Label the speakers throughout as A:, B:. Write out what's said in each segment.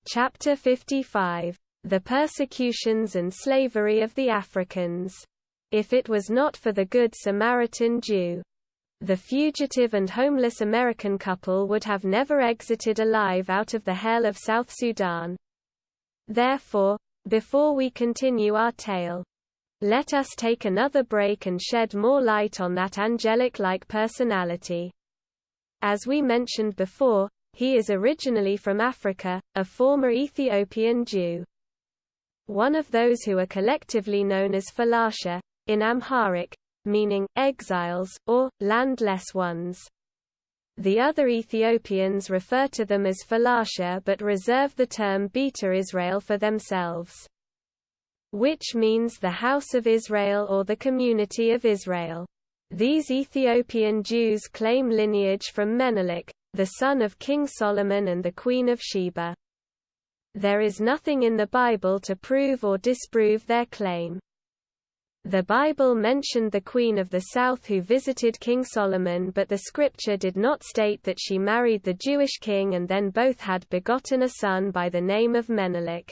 A: Chapter 55. The Persecutions and Slavery of the Africans. If it was not for the Good Samaritan Jew, the fugitive and homeless American couple would have never exited alive out of the hell of South Sudan. Therefore, before we continue our tale, let us take another break and shed more light on that angelic-like personality. As we mentioned before, he is originally from Africa, a former Ethiopian Jew. One of those who are collectively known as Falasha, in Amharic, meaning exiles, or landless ones. The other Ethiopians refer to them as Falasha but reserve the term Beta Israel for themselves, which means the House of Israel or the Community of Israel. These Ethiopian Jews claim lineage from Menelik, the son of King Solomon and the Queen of Sheba. There is nothing in the Bible to prove or disprove their claim. The Bible mentioned the Queen of the South who visited King Solomon, but the scripture did not state that she married the Jewish king and then both had begotten a son by the name of Menelik.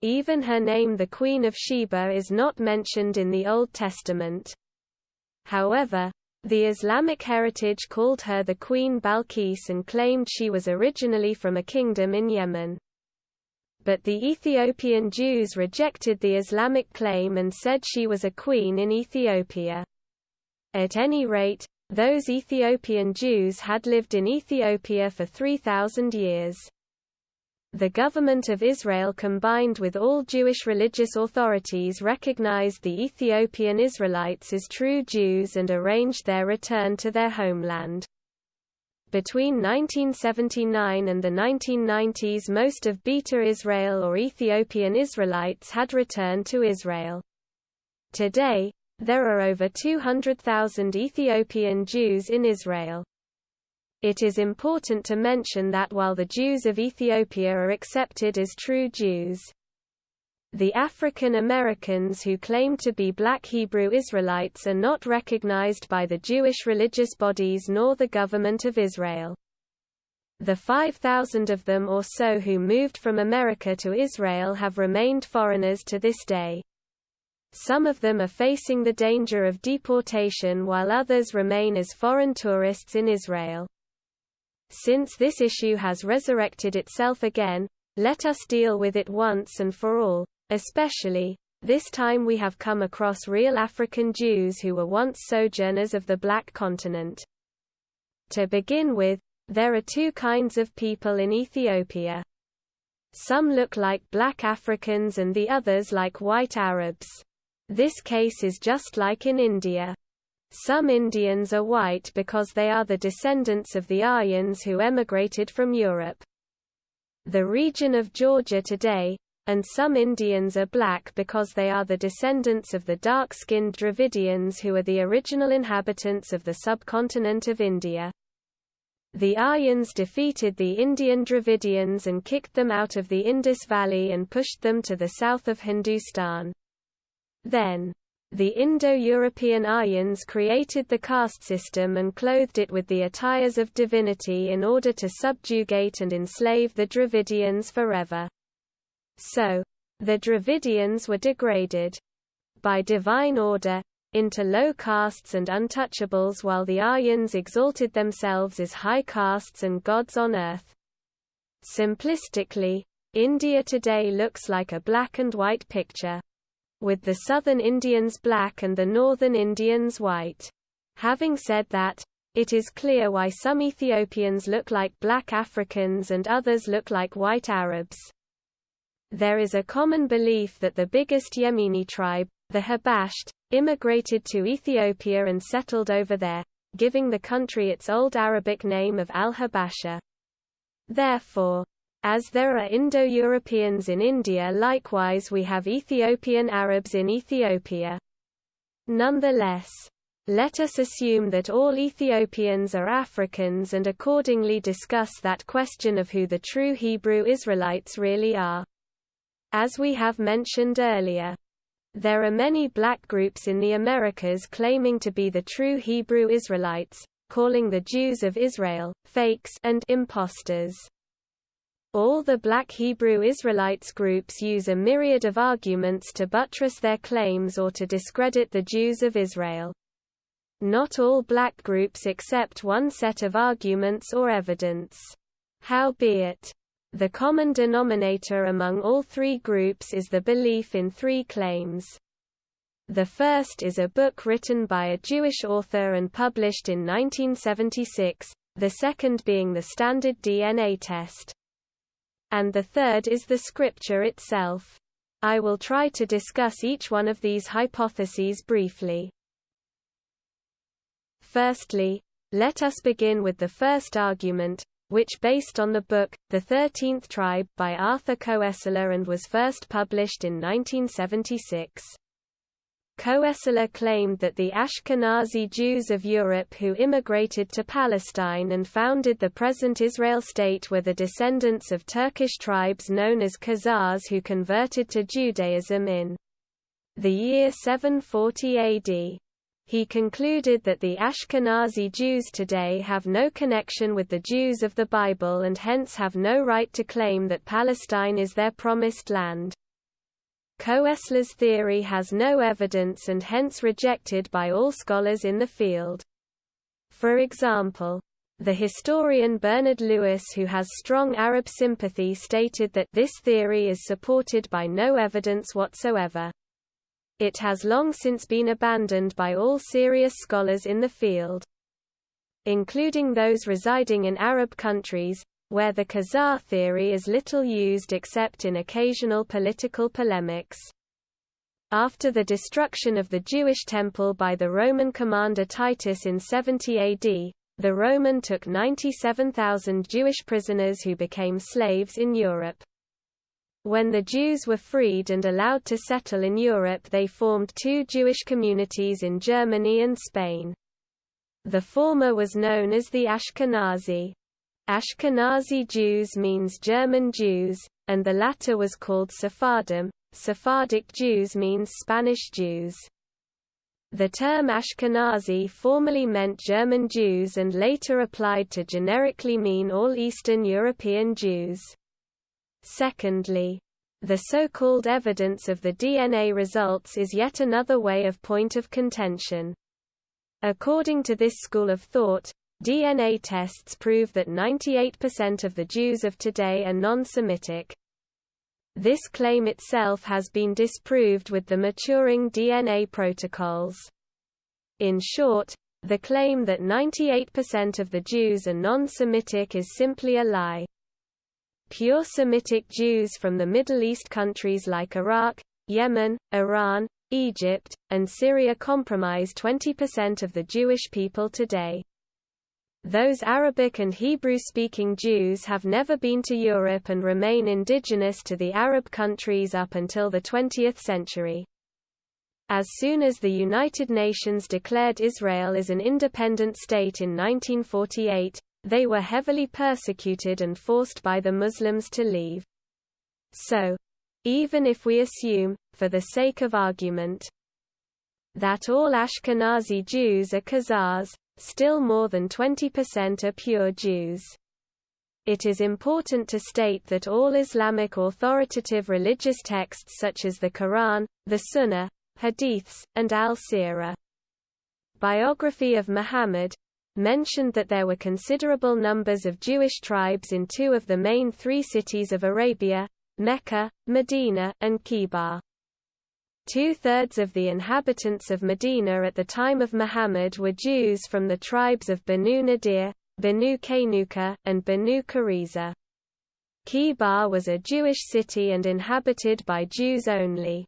A: Even her name, the Queen of Sheba, is not mentioned in the Old Testament. However, the Islamic heritage called her the Queen Balkis and claimed she was originally from a kingdom in Yemen. But the Ethiopian Jews rejected the Islamic claim and said she was a queen in Ethiopia. At any rate, those Ethiopian Jews had lived in Ethiopia for 3,000 years. The government of Israel combined with all Jewish religious authorities recognized the Ethiopian Israelites as true Jews and arranged their return to their homeland. Between 1979 and the 1990s, most of Beta Israel or Ethiopian Israelites had returned to Israel. Today, there are over 200,000 Ethiopian Jews in Israel. It is important to mention that while the Jews of Ethiopia are accepted as true Jews, the African Americans who claim to be Black Hebrew Israelites are not recognized by the Jewish religious bodies nor the government of Israel. The 5,000 of them or so who moved from America to Israel have remained foreigners to this day. Some of them are facing the danger of deportation while others remain as foreign tourists in Israel. Since this issue has resurrected itself again, let us deal with it once and for all. Especially, this time we have come across real African Jews who were once sojourners of the Black Continent. To begin with, there are two kinds of people in Ethiopia. Some look like black Africans and the others like white Arabs. This case is just like in India. Some Indians are white because they are the descendants of the Aryans who emigrated from Europe. The region of Georgia today, and some Indians are black because they are the descendants of the dark-skinned Dravidians who are the original inhabitants of the subcontinent of India. The Aryans defeated the Indian Dravidians and kicked them out of the Indus Valley and pushed them to the south of Hindustan. Then, the Indo-European Aryans created the caste system and clothed it with the attires of divinity in order to subjugate and enslave the Dravidians forever. So, the Dravidians were degraded, by divine order, into low castes and untouchables while the Aryans exalted themselves as high castes and gods on earth. Simplistically, India today looks like a black and white picture, with the southern Indians black and the northern Indians white. Having said that, it is clear why some Ethiopians look like black Africans and others look like white Arabs. There is a common belief that the biggest Yemeni tribe, the Habasht, immigrated to Ethiopia and settled over there, giving the country its old Arabic name of Al-Habasha. Therefore, as there are Indo-Europeans in India, likewise we have Ethiopian Arabs in Ethiopia. Nonetheless, let us assume that all Ethiopians are Africans and accordingly discuss that question of who the true Hebrew Israelites really are. As we have mentioned earlier, there are many black groups in the Americas claiming to be the true Hebrew Israelites, calling the Jews of Israel fakes and imposters. All the Black Hebrew Israelites groups use a myriad of arguments to buttress their claims or to discredit the Jews of Israel. Not all black groups accept one set of arguments or evidence. Howbeit, the common denominator among all three groups is the belief in three claims. The first is a book written by a Jewish author and published in 1976, the second being the standard DNA test. And the third is the scripture itself. I will try to discuss each one of these hypotheses briefly. Firstly, let us begin with the first argument, which based on the book, The 13th Tribe, by Arthur Koestler and was first published in 1976. Koestler claimed that the Ashkenazi Jews of Europe who immigrated to Palestine and founded the present Israel state were the descendants of Turkish tribes known as Khazars who converted to Judaism in the year 740 AD. He concluded that the Ashkenazi Jews today have no connection with the Jews of the Bible and hence have no right to claim that Palestine is their promised land. Koestler's theory has no evidence and hence rejected by all scholars in the field. For example, the historian Bernard Lewis, who has strong Arab sympathy, stated that this theory is supported by no evidence whatsoever. It has long since been abandoned by all serious scholars in the field, including those residing in Arab countries, where the Khazar theory is little used except in occasional political polemics. After the destruction of the Jewish temple by the Roman commander Titus in 70 AD, the Roman took 97,000 Jewish prisoners who became slaves in Europe. When the Jews were freed and allowed to settle in Europe, they formed two Jewish communities in Germany and Spain. The former was known as the Ashkenazi. Ashkenazi Jews means German Jews, and the latter was called Sephardim. Sephardic Jews means Spanish Jews. The term Ashkenazi formerly meant German Jews and later applied to generically mean all Eastern European Jews. Secondly, the so-called evidence of the DNA results is yet another point of contention. According to this school of thought, DNA tests prove that 98% of the Jews of today are non-Semitic. This claim itself has been disproved with the maturing DNA protocols. In short, the claim that 98% of the Jews are non-Semitic is simply a lie. Pure Semitic Jews from the Middle East countries like Iraq, Yemen, Iran, Egypt, and Syria comprise 20% of the Jewish people today. Those Arabic and Hebrew-speaking Jews have never been to Europe and remain indigenous to the Arab countries up until the 20th century. As soon as the United Nations declared Israel as an independent state in 1948, they were heavily persecuted and forced by the Muslims to leave. So, even if we assume, for the sake of argument, that all Ashkenazi Jews are Khazars, still more than 20% are pure Jews. It is important to state that all Islamic authoritative religious texts such as the Quran, the Sunnah, Hadiths, and al-Sirah biography of Muhammad mentioned that there were considerable numbers of Jewish tribes in two of the main three cities of Arabia, Mecca, Medina, and Khaybar. Two-thirds of the inhabitants of Medina at the time of Muhammad were Jews from the tribes of Banu Nadir, Banu Qaynuqa, and Banu Qurayza. Khaybar was a Jewish city and inhabited by Jews only.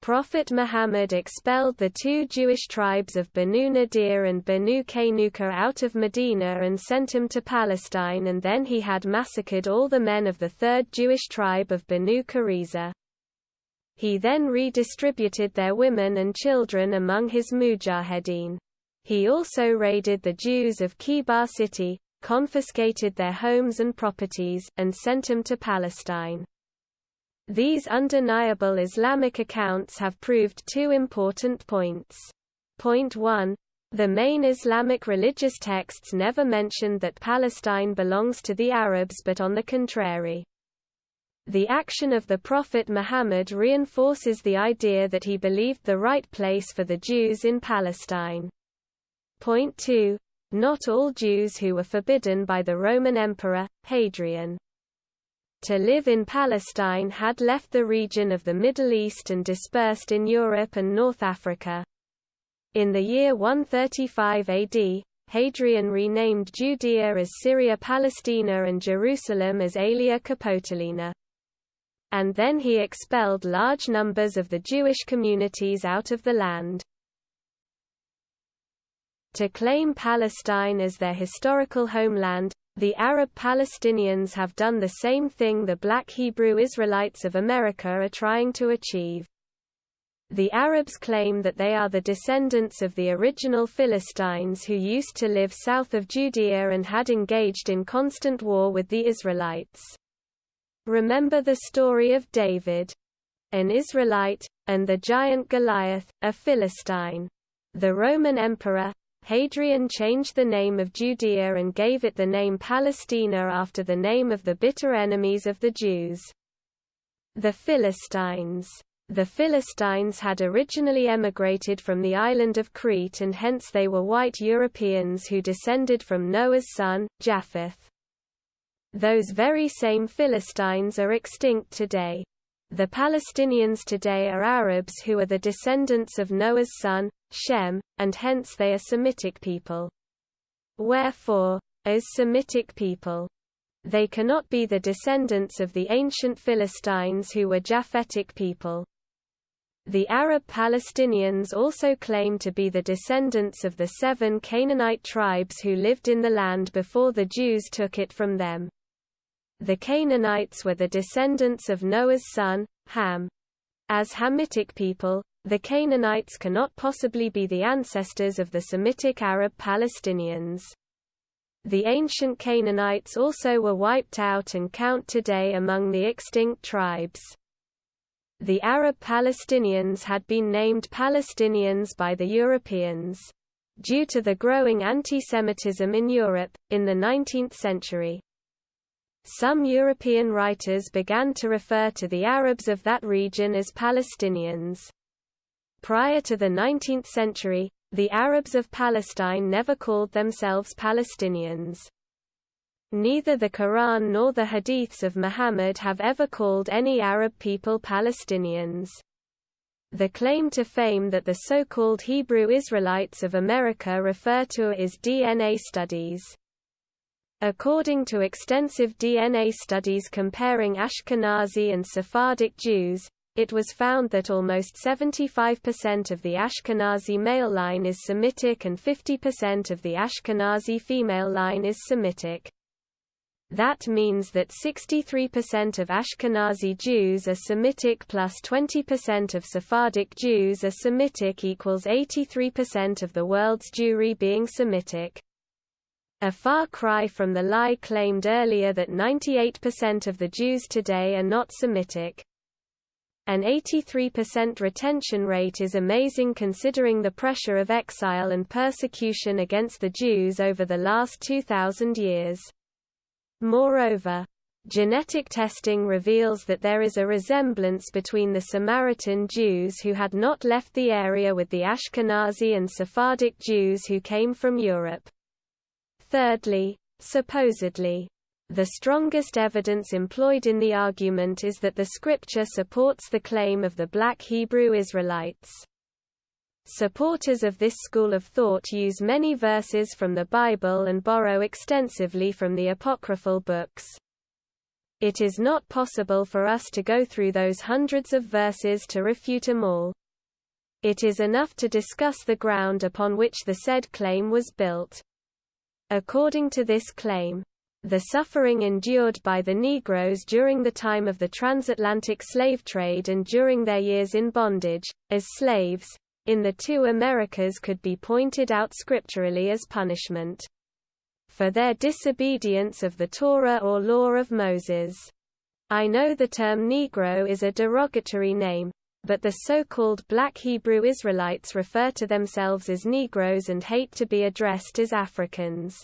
A: Prophet Muhammad expelled the two Jewish tribes of Banu Nadir and Banu Qaynuqa out of Medina and sent them to Palestine, and then he had massacred all the men of the third Jewish tribe of Banu Qurayza. He then redistributed their women and children among his mujahideen. He also raided the Jews of Khaybar city, confiscated their homes and properties, and sent them to Palestine. These undeniable Islamic accounts have proved two important points. Point 1. The main Islamic religious texts never mention that Palestine belongs to the Arabs, but on the contrary, The action of the Prophet Muhammad reinforces the idea that he believed the right place for the Jews in Palestine. Point 2. Not all Jews who were forbidden by the Roman Emperor, Hadrian, to live in Palestine had left the region of the Middle East and dispersed in Europe and North Africa. In the year 135 AD, Hadrian renamed Judea as Syria Palestina and Jerusalem as Aelia Capitolina. And then he expelled large numbers of the Jewish communities out of the land. To claim Palestine as their historical homeland, the Arab Palestinians have done the same thing the Black Hebrew Israelites of America are trying to achieve. The Arabs claim that they are the descendants of the original Philistines who used to live south of Judea and had engaged in constant war with the Israelites. Remember the story of David, an Israelite, and the giant Goliath, a Philistine. The Roman Emperor Hadrian changed the name of Judea and gave it the name Palestina after the name of the bitter enemies of the Jews, the Philistines. The Philistines had originally emigrated from the island of Crete, and hence they were white Europeans who descended from Noah's son, Japheth. Those very same Philistines are extinct today. The Palestinians today are Arabs who are the descendants of Noah's son, Shem, and hence they are Semitic people. Wherefore, as Semitic people, they cannot be the descendants of the ancient Philistines who were Japhetic people. The Arab Palestinians also claim to be the descendants of the 7 Canaanite tribes who lived in the land before the Jews took it from them. The Canaanites were the descendants of Noah's son, Ham. As Hamitic people, the Canaanites cannot possibly be the ancestors of the Semitic Arab Palestinians. The ancient Canaanites also were wiped out and count today among the extinct tribes. The Arab Palestinians had been named Palestinians by the Europeans, due to the growing anti-Semitism in Europe, in the 19th century. Some European writers began to refer to the Arabs of that region as Palestinians. Prior to the 19th century, the Arabs of Palestine never called themselves Palestinians. Neither the Quran nor the Hadiths of Muhammad have ever called any Arab people Palestinians. The claim to fame that the so-called Hebrew Israelites of America refer to is DNA studies. According to extensive DNA studies comparing Ashkenazi and Sephardic Jews, it was found that almost 75% of the Ashkenazi male line is Semitic and 50% of the Ashkenazi female line is Semitic. That means that 63% of Ashkenazi Jews are Semitic plus 20% of Sephardic Jews are Semitic equals 83% of the world's Jewry being Semitic. A far cry from the lie claimed earlier that 98% of the Jews today are not Semitic. An 83% retention rate is amazing considering the pressure of exile and persecution against the Jews over the last 2,000 years. Moreover, genetic testing reveals that there is a resemblance between the Samaritan Jews who had not left the area with the Ashkenazi and Sephardic Jews who came from Europe. Thirdly, supposedly, the strongest evidence employed in the argument is that the scripture supports the claim of the Black Hebrew Israelites. Supporters of this school of thought use many verses from the Bible and borrow extensively from the apocryphal books. It is not possible for us to go through those hundreds of verses to refute them all. It is enough to discuss the ground upon which the said claim was built. According to this claim, the suffering endured by the Negroes during the time of the transatlantic slave trade and during their years in bondage, as slaves, in the two Americas could be pointed out scripturally as punishment for their disobedience of the Torah or law of Moses. I know the term Negro is a derogatory name, but the so-called Black Hebrew Israelites refer to themselves as Negroes and hate to be addressed as Africans.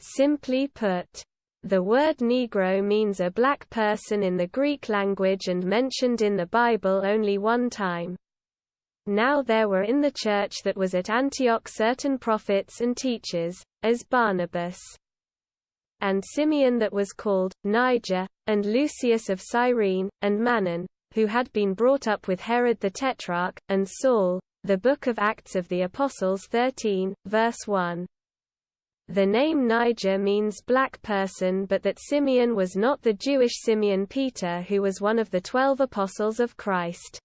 A: Simply put, The word Negro means a black person in the Greek language and mentioned in the Bible only one time. Now there were in the church that was at Antioch certain prophets and teachers, as Barnabas and Simeon that was called Niger, and Lucius of Cyrene, and Manon, who had been brought up with Herod the Tetrarch, and Saul. The Book of Acts of the Apostles 13, verse 1. The name Niger means black person, but that Simeon was not the Jewish Simeon Peter who was one of the 12 apostles of Christ.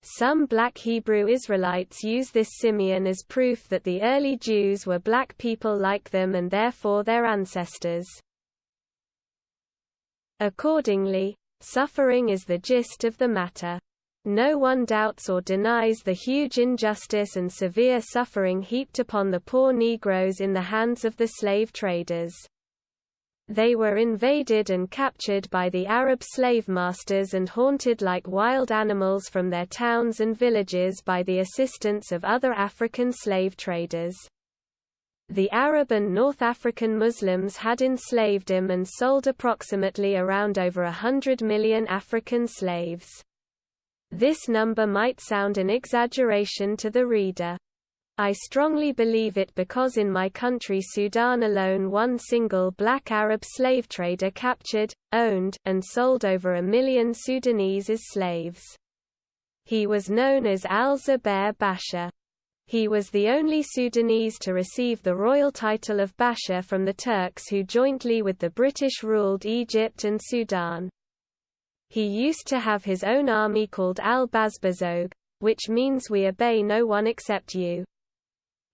A: Some black Hebrew Israelites use this Simeon as proof that the early Jews were black people like them and therefore their ancestors. Accordingly, suffering is the gist of the matter. No one doubts or denies the huge injustice and severe suffering heaped upon the poor Negroes in the hands of the slave traders. They were invaded and captured by the Arab slave masters and haunted like wild animals from their towns and villages by the assistance of other African slave traders. The Arab and North African Muslims had enslaved them and sold approximately around over 100 million African slaves. This number might sound an exaggeration to the reader. I strongly believe it because in my country Sudan alone one single black Arab slave trader captured, owned, and sold over 1 million Sudanese as slaves. He was known as Al-Zubair Basha. He was the only Sudanese to receive the royal title of Basha from the Turks who jointly with the British ruled Egypt and Sudan. He used to have his own army called Al-Bazbazog, which means we obey no one except you.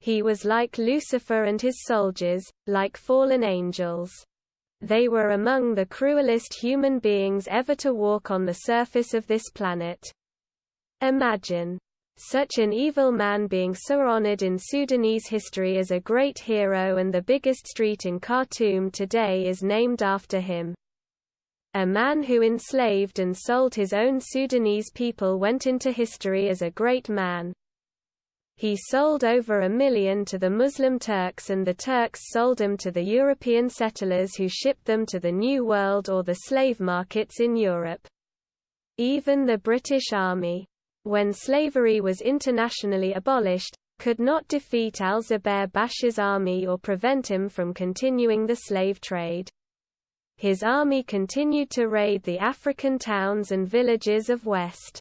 A: He was like Lucifer and his soldiers, like fallen angels. They were among the cruelest human beings ever to walk on the surface of this planet. Imagine such an evil man being so honored in Sudanese history as a great hero, and the biggest street in Khartoum today is named after him. A man who enslaved and sold his own Sudanese people went into history as a great man. He sold over 1 million to the Muslim Turks, and the Turks sold them to the European settlers who shipped them to the New World or the slave markets in Europe. Even the British Army, when slavery was internationally abolished, could not defeat Al-Zubair Basha's army or prevent him from continuing the slave trade. His army continued to raid the African towns and villages of West,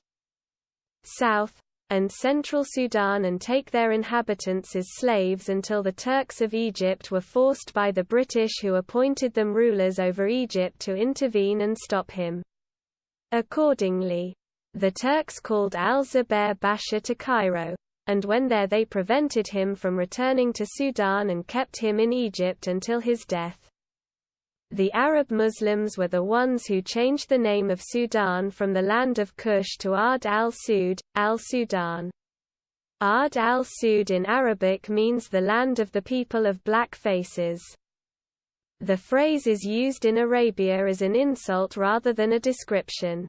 A: South, and Central Sudan and take their inhabitants as slaves until the Turks of Egypt were forced by the British, who appointed them rulers over Egypt, to intervene and stop him. Accordingly, the Turks called Al-Zubair Basha to Cairo, and when there they prevented him from returning to Sudan and kept him in Egypt until his death. The Arab Muslims were the ones who changed the name of Sudan from the land of Kush to Ard al-Sud, al-Sudan. Ard al-Sud in Arabic means the land of the people of black faces. The phrase is used in Arabia as an insult rather than a description.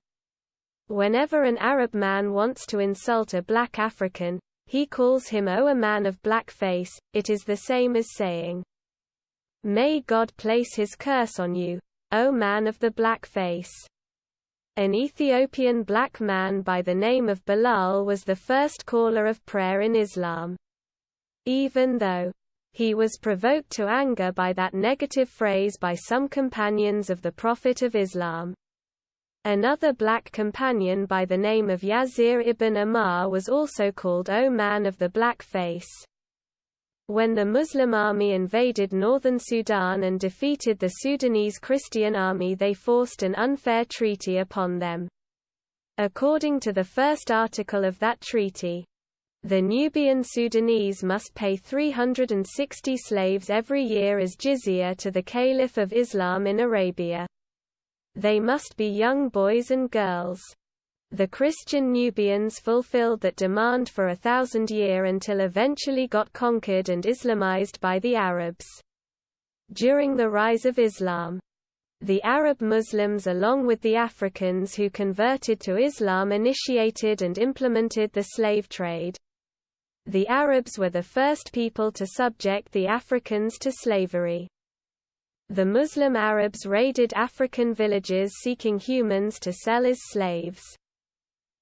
A: Whenever an Arab man wants to insult a black African, he calls him a man of black face. It is the same as saying, "May God place his curse on you, O man of the black face." An Ethiopian black man by the name of Bilal was the first caller of prayer in Islam. Even though he was provoked to anger by that negative phrase by some companions of the Prophet of Islam. Another black companion by the name of Yazir ibn Ammar was also called O man of the black face. When the Muslim army invaded northern Sudan and defeated the Sudanese Christian army, they forced an unfair treaty upon them. According to the first article of that treaty, the Nubian Sudanese must pay 360 slaves every year as jizya to the Caliph of Islam in Arabia. They must be young boys and girls. The Christian Nubians fulfilled that demand for 1,000 years until eventually got conquered and Islamized by the Arabs. During the rise of Islam, the Arab Muslims along with the Africans who converted to Islam initiated and implemented the slave trade. The Arabs were the first people to subject the Africans to slavery. The Muslim Arabs raided African villages seeking humans to sell as slaves.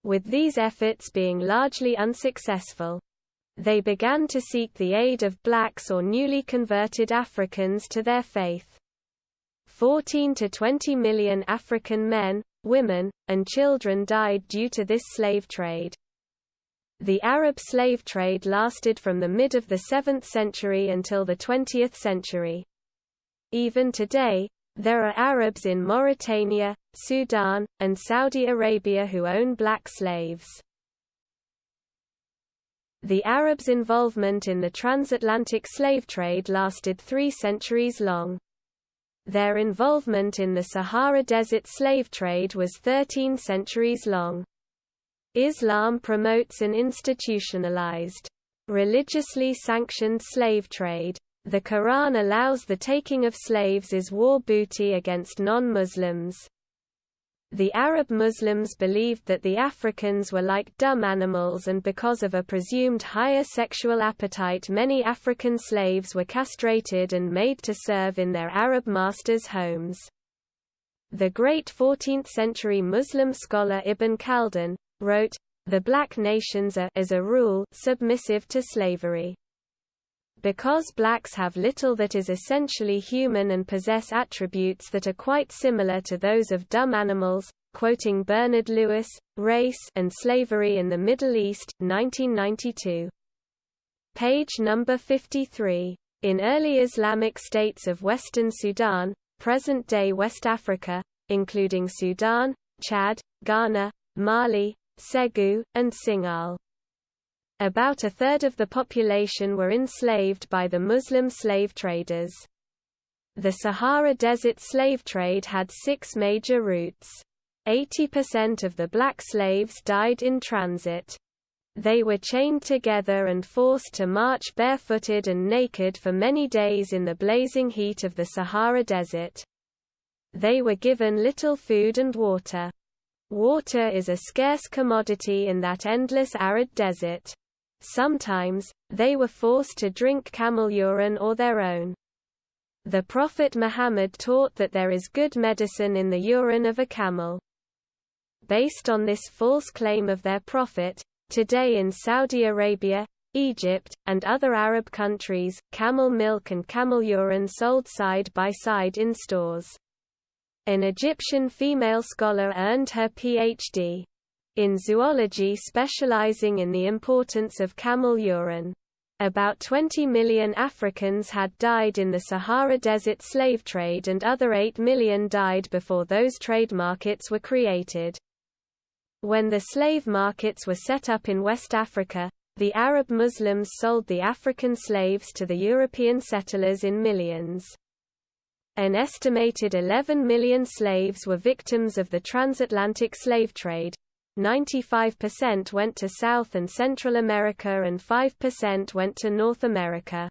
A: With these efforts being largely unsuccessful, they began to seek the aid of blacks or newly converted Africans to their faith. 14 to 20 million African men, women, and children died due to this slave trade. The Arab slave trade lasted from the mid of the 7th century until the 20th century. Even today, there are Arabs in Mauritania, Sudan, and Saudi Arabia who own black slaves. The Arabs' involvement in the transatlantic slave trade lasted 3 centuries long. Their involvement in the Sahara Desert slave trade was 13 centuries long. Islam promotes an institutionalized, religiously sanctioned slave trade. The Quran allows the taking of slaves as war booty against non-Muslims. The Arab Muslims believed that the Africans were like dumb animals, and because of a presumed higher sexual appetite, many African slaves were castrated and made to serve in their Arab masters' homes. The great 14th-century Muslim scholar Ibn Khaldun wrote, "The black nations are, as a rule, submissive to slavery. Because blacks have little that is essentially human and possess attributes that are quite similar to those of dumb animals," quoting Bernard Lewis, Race and Slavery in the Middle East, 1992. Page number 53. In early Islamic states of Western Sudan, present-day West Africa, including Sudan, Chad, Ghana, Mali, Segu, and Singal, about a third of the population were enslaved by the Muslim slave traders. The Sahara Desert slave trade had 6 major routes. 80% of the black slaves died in transit. They were chained together and forced to march barefooted and naked for many days in the blazing heat of the Sahara Desert. They were given little food and water. Water is a scarce commodity in that endless arid desert. Sometimes, they were forced to drink camel urine or their own. The Prophet Muhammad taught that there is good medicine in the urine of a camel. Based on this false claim of their prophet, today in Saudi Arabia, Egypt, and other Arab countries, camel milk and camel urine sold side by side in stores. An Egyptian female scholar earned her Ph.D. in zoology specializing in the importance of camel urine. About 20 million Africans had died in the Sahara Desert slave trade, and other 8 million died before those trade markets were created. When the slave markets were set up in West Africa, the Arab Muslims sold the African slaves to the European settlers in millions. An estimated 11 million slaves were victims of the transatlantic slave trade. 95% went to South and Central America and 5% went to North America.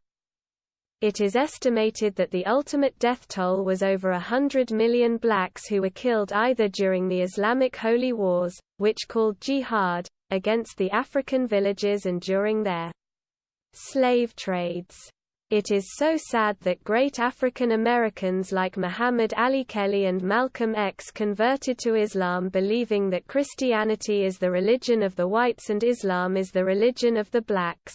A: It is estimated that the ultimate death toll was over 100 million blacks who were killed either during the Islamic Holy Wars, which called jihad, against the African villages, and during their slave trades. It is so sad that great African Americans like Muhammad Ali Kelly and Malcolm X converted to Islam believing that Christianity is the religion of the whites and Islam is the religion of the blacks.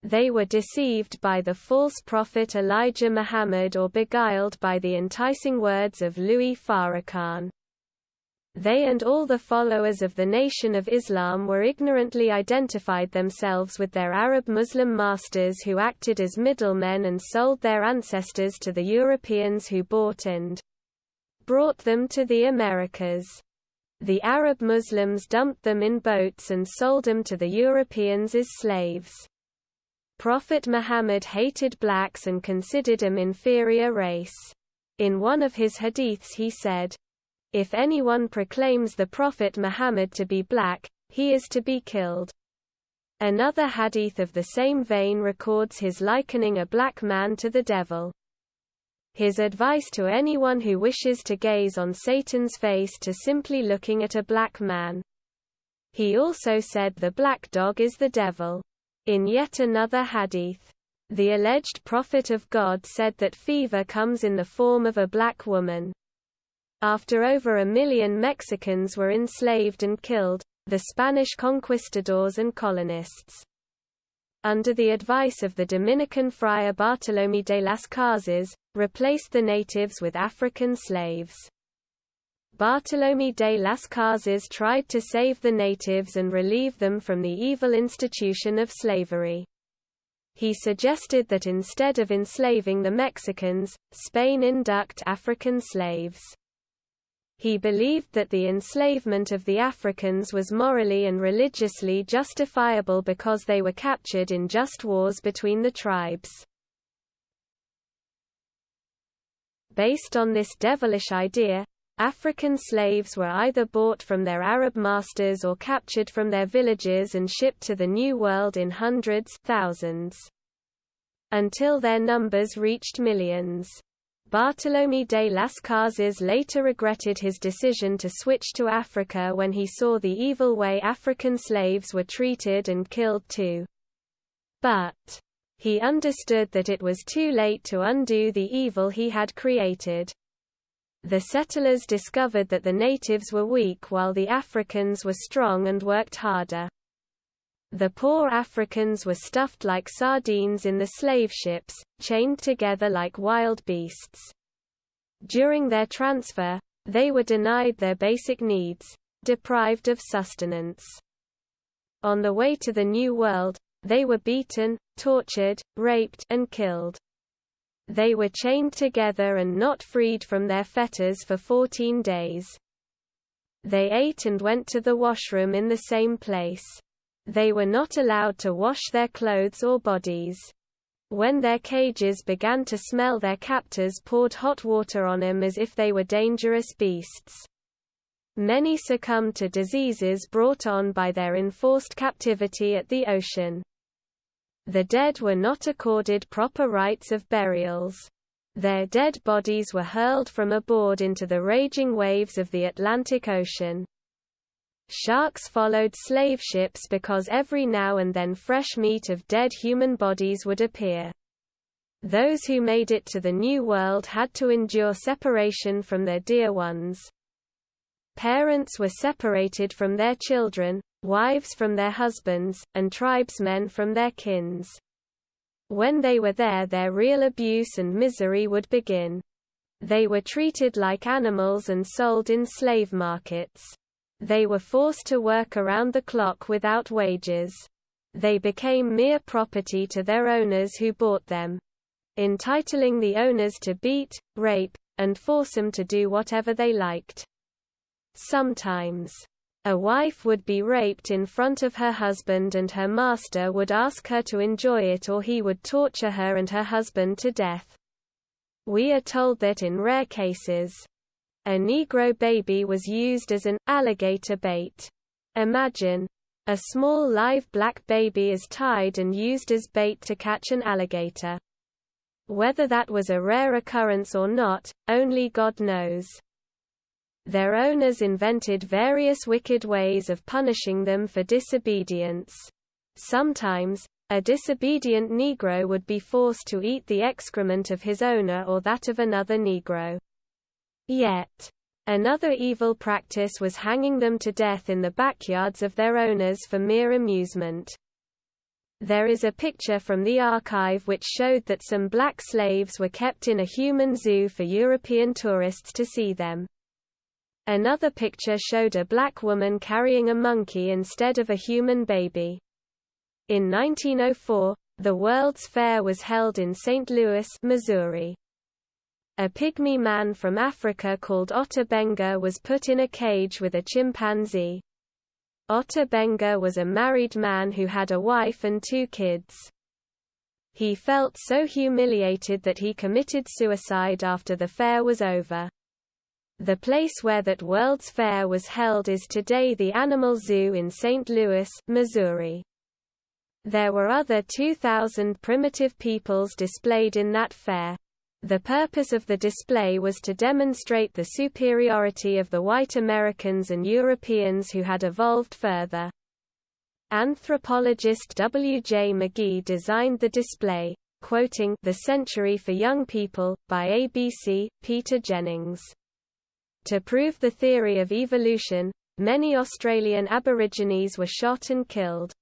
A: They were deceived by the false prophet Elijah Muhammad or beguiled by the enticing words of Louis Farrakhan. They and all the followers of the Nation of Islam were ignorantly identified themselves with their Arab Muslim masters who acted as middlemen and sold their ancestors to the Europeans who bought and brought them to the Americas. The Arab Muslims dumped them in boats and sold them to the Europeans as slaves. Prophet Muhammad hated blacks and considered them inferior race. In one of his hadiths he said, "If anyone proclaims the Prophet Muhammad to be black, he is to be killed." Another hadith of the same vein records his likening a black man to the devil. His advice to anyone who wishes to gaze on Satan's face to simply looking at a black man. He also said the black dog is the devil. In yet another hadith, The alleged prophet of God said that fever comes in the form of a black woman. After over 1 million Mexicans were enslaved and killed, the Spanish conquistadors and colonists, under the advice of the Dominican friar Bartolomé de las Casas, replaced the natives with African slaves. Bartolomé de las Casas tried to save the natives and relieve them from the evil institution of slavery. He suggested that instead of enslaving the Mexicans, Spain induct African slaves. He believed that the enslavement of the Africans was morally and religiously justifiable because they were captured in just wars between the tribes. Based on this devilish idea, African slaves were either bought from their Arab masters or captured from their villages and shipped to the New World in hundreds, thousands, until their numbers reached millions. Bartolomé de las Casas later regretted his decision to switch to Africa when he saw the evil way African slaves were treated and killed too. But he understood that it was too late to undo the evil he had created. The settlers discovered that the natives were weak while the Africans were strong and worked harder. The poor Africans were stuffed like sardines in the slave ships, chained together like wild beasts. During their transfer, they were denied their basic needs, deprived of sustenance. On the way to the New World, they were beaten, tortured, raped, and killed. They were chained together and not freed from their fetters for 14 days. They ate and went to the washroom in the same place. They were not allowed to wash their clothes or bodies. When their cages began to smell, their captors poured hot water on them as if they were dangerous beasts. Many succumbed to diseases brought on by their enforced captivity at the ocean. The dead were not accorded proper rites of burials. Their dead bodies were hurled from aboard into the raging waves of the Atlantic Ocean. Sharks followed slave ships because every now and then fresh meat of dead human bodies would appear. Those who made it to the New World had to endure separation from their dear ones. Parents were separated from their children, wives from their husbands, and tribesmen from their kins. When they were there, their real abuse and misery would begin. They were treated like animals and sold in slave markets. They were forced to work around the clock without wages. They became mere property to their owners who bought them, entitling the owners to beat, rape, and force them to do whatever they liked. Sometimes, a wife would be raped in front of her husband and her master would ask her to enjoy it, or he would torture her and her husband to death. We are told that in rare cases, a Negro baby was used as an alligator bait. Imagine, a small live black baby is tied and used as bait to catch an alligator. Whether that was a rare occurrence or not, only God knows. Their owners invented various wicked ways of punishing them for disobedience. Sometimes, a disobedient Negro would be forced to eat the excrement of his owner or that of another Negro. Yet, another evil practice was hanging them to death in the backyards of their owners for mere amusement. There is a picture from the archive which showed that some black slaves were kept in a human zoo for European tourists to see them. Another picture showed a black woman carrying a monkey instead of a human baby. In 1904, the World's Fair was held in St. Louis, Missouri. A pygmy man from Africa called Otter Benga was put in a cage with a chimpanzee. Otter Benga was a married man who had a wife and 2 kids. He felt so humiliated that he committed suicide after the fair was over. The place where that World's Fair was held is today the Animal Zoo in St. Louis, Missouri. There were other 2,000 primitive peoples displayed in that fair. The purpose of the display was to demonstrate the superiority of the white Americans and Europeans who had evolved further. Anthropologist W. J. McGee designed the display, quoting The Century for Young People, by ABC, Peter Jennings. To prove the theory of evolution, many Australian Aborigines were shot and killed.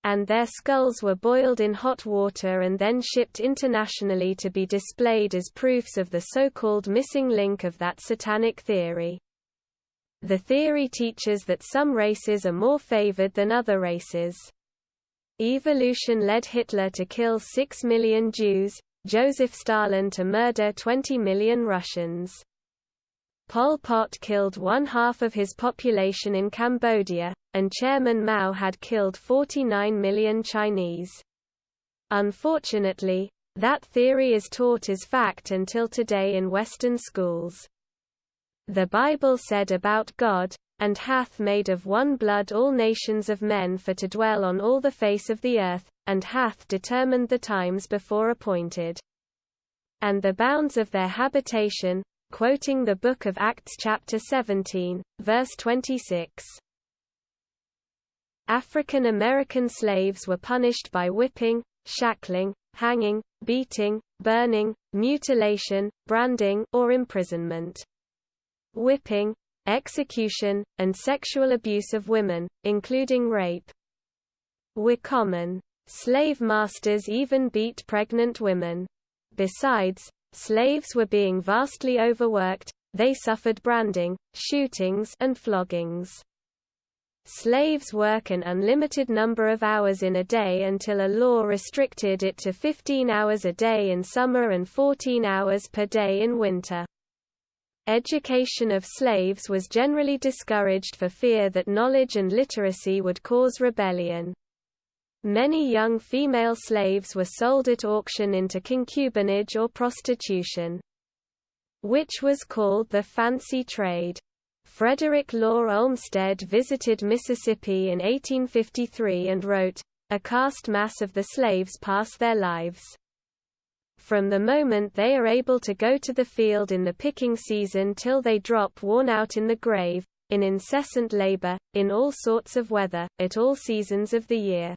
A: And their skulls were boiled in hot water and then shipped internationally to be displayed as proofs of the so-called missing link of that satanic theory. The theory teaches that some races are more favored than other races. Evolution led Hitler to kill 6 million Jews, Joseph Stalin to murder 20 million Russians. Pol Pot killed 1/2 of his population in Cambodia, and Chairman Mao had killed 49 million Chinese. Unfortunately, that theory is taught as fact until today in Western schools. The Bible said about God, "And hath made of one blood all nations of men for to dwell on all the face of the earth, and hath determined the times before appointed. And the bounds of their habitation," quoting the Book of Acts chapter 17, verse 26. African American slaves were punished by whipping, shackling, hanging, beating, burning, mutilation, branding, or imprisonment. Whipping, execution, and sexual abuse of women, including rape, were common. Slave masters even beat pregnant women. Besides, slaves were being vastly overworked, they suffered branding, shootings, and floggings. Slaves work an unlimited number of hours in a day until a law restricted it to 15 hours a day in summer and 14 hours per day in winter. Education of slaves was generally discouraged for fear that knowledge and literacy would cause rebellion. Many young female slaves were sold at auction into concubinage or prostitution, which was called the fancy trade. Frederick Law Olmsted visited Mississippi in 1853 and wrote, "A caste mass of the slaves pass their lives. From the moment they are able to go to the field in the picking season till they drop worn out in the grave, in incessant labor, in all sorts of weather, at all seasons of the year,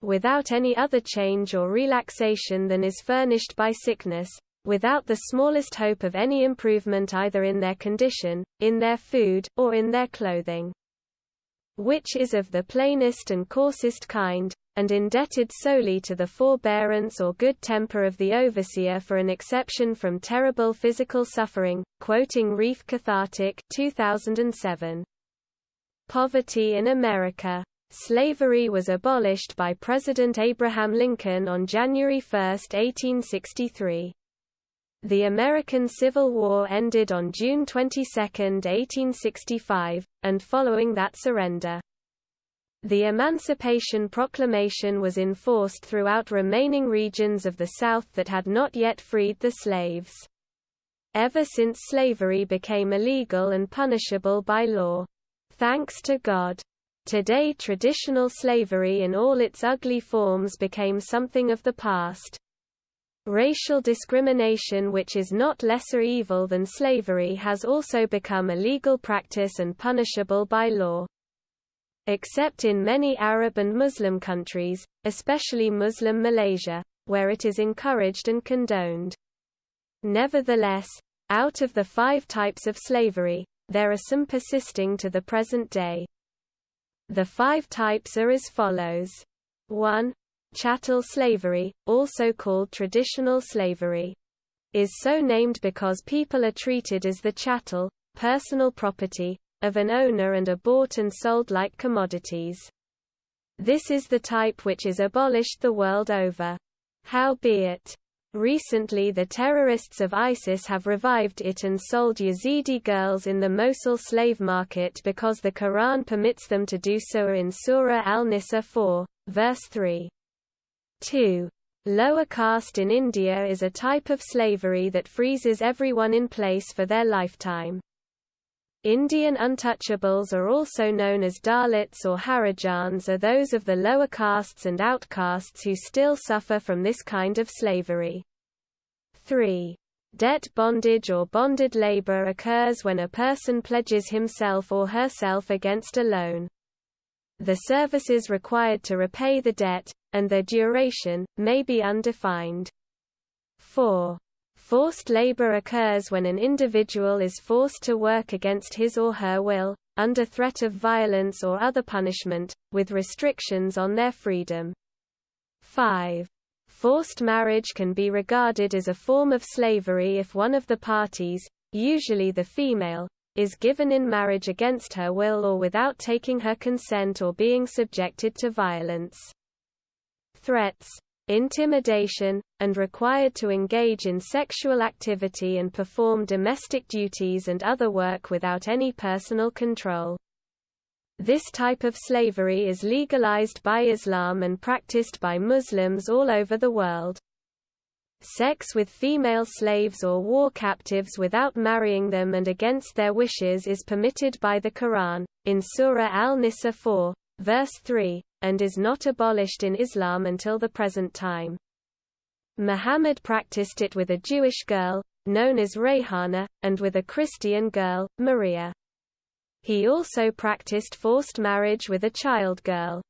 A: without any other change or relaxation than is furnished by sickness, without the smallest hope of any improvement either in their condition, in their food, or in their clothing, which is of the plainest and coarsest kind, and indebted solely to the forbearance or good temper of the overseer for an exception from terrible physical suffering," quoting Reef Cathartic 2007. Poverty in America. Slavery was abolished by President Abraham Lincoln on January 1, 1863. The American Civil War ended on June 22, 1865, and following that surrender, the Emancipation Proclamation was enforced throughout remaining regions of the South that had not yet freed the slaves. Ever since slavery became illegal and punishable by law. Thanks to God. Today traditional slavery in all its ugly forms became something of the past. Racial discrimination, which is not lesser evil than slavery, has also become a legal practice and punishable by law. Except in many Arab and Muslim countries, especially Muslim Malaysia, where it is encouraged and condoned. Nevertheless, out of the 5 types of slavery, there are some persisting to the present day. The 5 types are as follows. 1. Chattel slavery, also called traditional slavery, is so named because people are treated as the chattel, personal property, of an owner and are bought and sold like commodities. This is the type which is abolished the world over. Howbeit, recently the terrorists of ISIS have revived it and sold Yazidi girls in the Mosul slave market because the Quran permits them to do so in Surah Al-Nisa 4, verse 3. 2. Lower caste in India is a type of slavery that freezes everyone in place for their lifetime. Indian untouchables are also known as Dalits or Harijans, are those of the lower castes and outcasts who still suffer from this kind of slavery. 3. Debt bondage or bonded labor occurs when a person pledges himself or herself against a loan. the services required to repay the debt, and their duration, may be undefined. 4. Forced labor occurs when an individual is forced to work against his or her will, under threat of violence or other punishment, with restrictions on their freedom. 5. Forced marriage can be regarded as a form of slavery if one of the parties, usually the female, is given in marriage against her will or without taking her consent or being subjected to violence. Threats, intimidation, and required to engage in sexual activity and perform domestic duties and other work without any personal control. This type of slavery is legalized by Islam and practiced by Muslims all over the world. Sex with female slaves or war captives without marrying them and against their wishes is permitted by the Quran, in Surah Al-Nisa 4, verse 3, and is not abolished in Islam until the present time. Muhammad practiced it with a Jewish girl, known as Rayhana, and with a Christian girl, Maria. He also practiced forced marriage with a child girl,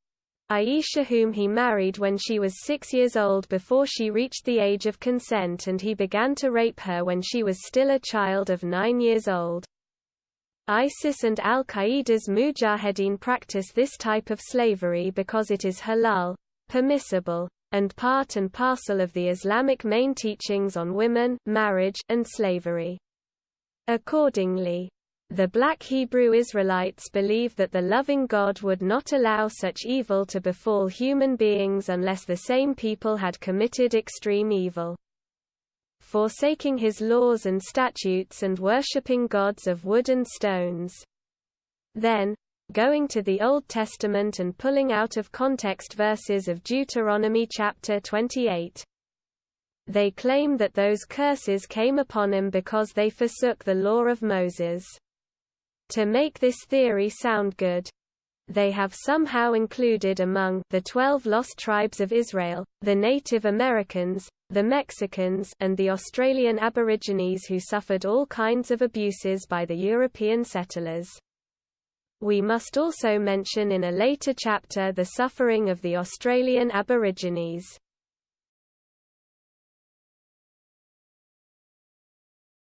A: Aisha, whom he married when she was 6 years old before she reached the age of consent, and he began to rape her when she was still a child of 9 years old. ISIS and Al-Qaeda's Mujahideen practice this type of slavery because it is halal, permissible, and part and parcel of the Islamic main teachings on women, marriage, and slavery. Accordingly, the Black Hebrew Israelites believe that the loving God would not allow such evil to befall human beings unless the same people had committed extreme evil, forsaking his laws and statutes and worshipping gods of wood and stones. Then, going to the Old Testament and pulling out of context verses of Deuteronomy chapter 28. They claim that those curses came upon them because they forsook the law of Moses. To make this theory sound good, they have somehow included among the 12 lost tribes of Israel, the Native Americans, the Mexicans, and the Australian Aborigines who suffered all kinds of abuses by the European settlers. We must also mention in a later chapter the suffering of the Australian Aborigines.